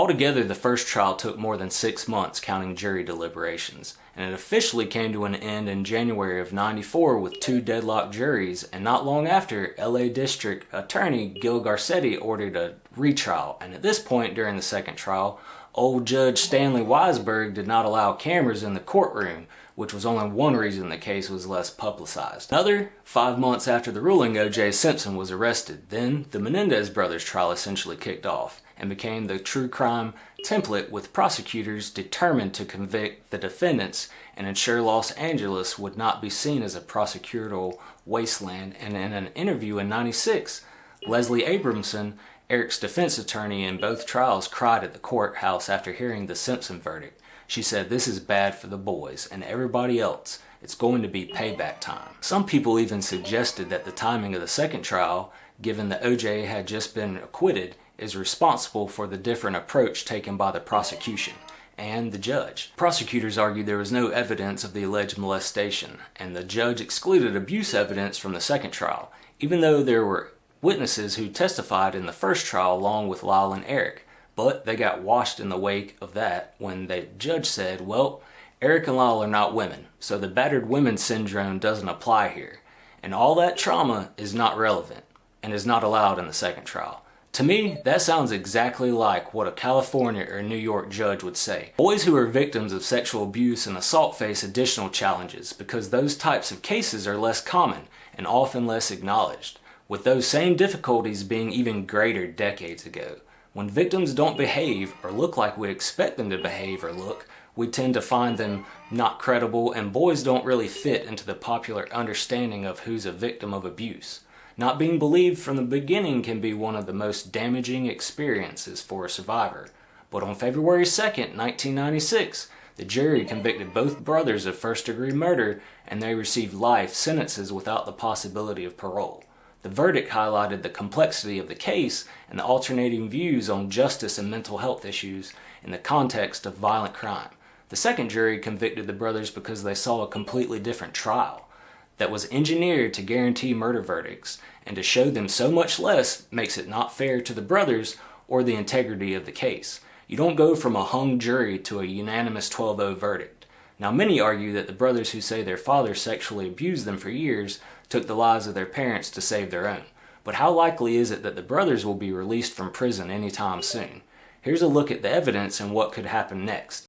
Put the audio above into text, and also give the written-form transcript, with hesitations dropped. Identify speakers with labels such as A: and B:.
A: Altogether, the first trial took more than 6 months counting jury deliberations, and it officially came to an end in January of '94 with 2 deadlocked juries, and not long after, LA District Attorney Gil Garcetti ordered a retrial, and at this point during the second trial, old Judge Stanley Weisberg did not allow cameras in the courtroom, which was only one reason the case was less publicized. Another, 5 months after the ruling, O.J. Simpson was arrested. Then, the Menendez brothers trial essentially kicked off and became the true crime template, with prosecutors determined to convict the defendants and ensure Los Angeles would not be seen as a prosecutorial wasteland. And in an interview in '96, Leslie Abramson, Erik's defense attorney in both trials, cried at the courthouse after hearing the Simpson verdict. She said, "This is bad for the boys and everybody else. It's going to be payback time." Some people even suggested that the timing of the second trial, given that O.J. had just been acquitted, is responsible for the different approach taken by the prosecution and the judge. Prosecutors argued there was no evidence of the alleged molestation, and the judge excluded abuse evidence from the second trial, even though there were witnesses who testified in the first trial along with Lyle and Erik. But they got washed in the wake of that when the judge said, well, Erik and Lyle are not women, so the battered women syndrome doesn't apply here, and all that trauma is not relevant and is not allowed in the second trial. To me, that sounds exactly like what a California or New York judge would say. Boys who are victims of sexual abuse and assault face additional challenges because those types of cases are less common and often less acknowledged, with those same difficulties being even greater decades ago. When victims don't behave or look like we expect them to behave or look, we tend to find them not credible, and boys don't really fit into the popular understanding of who's a victim of abuse. Not being believed from the beginning can be one of the most damaging experiences for a survivor. But on February 2nd, 1996, the jury convicted both brothers of first-degree murder, and they received life sentences without the possibility of parole. The verdict highlighted the complexity of the case and the alternating views on justice and mental health issues in the context of violent crime. The second jury convicted the brothers because they saw a completely different trial that was engineered to guarantee murder verdicts, and to show them so much less makes it not fair to the brothers or the integrity of the case. You don't go from a hung jury to a unanimous 12-0 verdict. Now, many argue that the brothers who say their father sexually abused them for years took the lives of their parents to save their own. But how likely is it that the brothers will be released from prison anytime soon? Here's a look at the evidence and what could happen next.